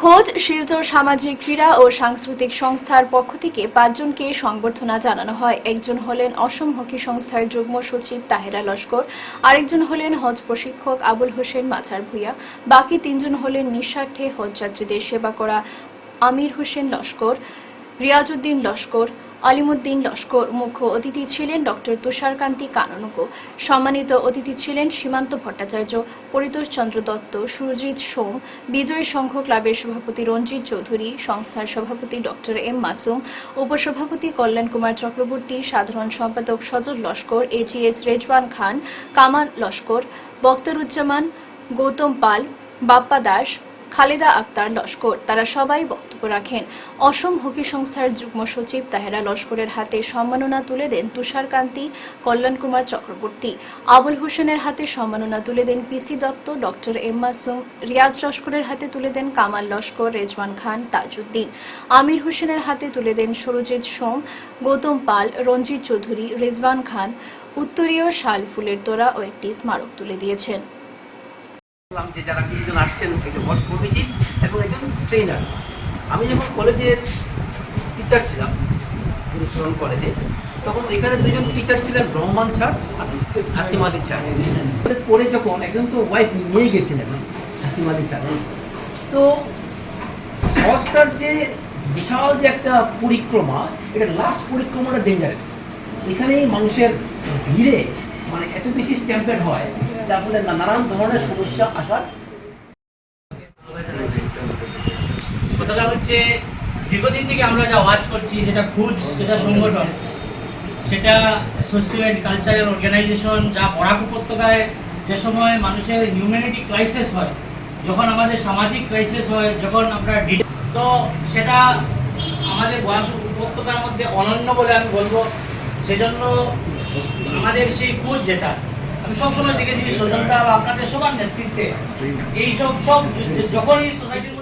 খোদ শিলচর সামাজিক ক্রীড়া ও সাংস্কৃতিক সংস্থার পক্ষ থেকে 5 জনকে সংবর্ধনা জানানো হয়। একজন হলেন অসম হকি সংস্থার যুগ্ম সচিব তাহেরা লস্কর, আরেকজন হলেন হজ প্রশিক্ষক আবুল হোসেন মাছার ভূঁইয়া, বাকি 3 জন হলেন নিঃস্বার্থে হজযাত্রীদের সেবা করা আমির হোসেন লস্কর, রিয়াজউদ্দিন লস্কর, আলিমুদ্দিন লস্কর। মুখ্য অতিথি ছিলেন ডক্টর তুষারকান্তি কাননুগো। সম্মানিত অতিথি ছিলেন সীমান্ত ভট্টাচার্য, পরিতোষ চন্দ্র দত্ত, সুরজিৎ সোম, বিজয় সংঘ ক্লাবের সভাপতি রঞ্জিত চৌধুরী, সংস্থার সভাপতি ডক্টর এম মাসুম, উপসভাপতি কল্যাণ কুমার চক্রবর্তী, সাধারণ সম্পাদক সজল লস্কর, এজিএস রেজওয়ান খান, কামাল লস্কর, বক্তারুজ্জামান, গৌতম পাল, বাপ্পা দাস, খালেদা আক্তার লস্কর। তারা সবাই বক্তব্য রাখেন। অসম হকি সংস্থার যুগ্ম সচিব তাহেরা লস্করের হাতে সম্মাননা তুলে দেন তুষারকান্তি, কল্যাণ কুমার চক্রবর্তী। আবুল হোসেনের হাতে সম্মাননা তুলে দেন পিসি দত্ত, ডক্টর এম মাসুম। রিয়াজ লস্করের হাতে তুলে দেন কামাল লস্কর, রেজওয়ান খান, তাজউদ্দিন। আমির হোসেনের হাতে তুলে দেন সুরজিৎ সোম, গৌতম পাল, রঞ্জিত চৌধুরী, রেজওয়ান খান। উত্তরীয় শাল ফুলের তোড়া ও একটি স্মারক তুলে দিয়েছেন। যে যারা 3 জন আসছেন, একজন হজ কমিটি এবং একজন ট্রেনার। আমি যখন কলেজে টিচার ছিলাম, গুরুচরণ কলেজে, তখন এখানে 2 জন টিচার ছিলেন, রহমান স্যার আর হাসিম আলী স্যার। পরে যখন একজন তো ওয়াইফ নিয়ে গেছিলেন, হাসিম আলী স্যার। তো হজটার যে বিশাল যে একটা পরিক্রমা, এটা লাস্ট পরিক্রমাটা ডেঞ্জারাস। এখানেই মানুষের ভিড়ে মানে এত বেশি স্ট্যাম্পেড হয়, যার ফলে নানান ধরনের সমস্যা আসার। কথাটা হচ্ছে, দীর্ঘদিন থেকে আমরা যা ওয়াচ করছি, যেটা খুঁজ, যেটা সংগঠন, সেটা সোশিয়াল অ্যান্ড কালচারাল অর্গানাইজেশন, যা বরাক উপত্যকায় যে সময় মানুষের হিউম্যানিটি ক্রাইসিস হয়, যখন আমাদের সামাজিক ক্রাইসিস হয়, যখন আমরা তো সেটা আমাদের বরাক উপত্যকার মধ্যে অনন্য বলে আমি বলবো। সেজন্য আমাদের সেই খুঁজ, যেটা আমি সবসময় দেখেছি সজলদা বা আপনাদের সবার নেতৃত্বে, এইসব যখনই সোসাইটির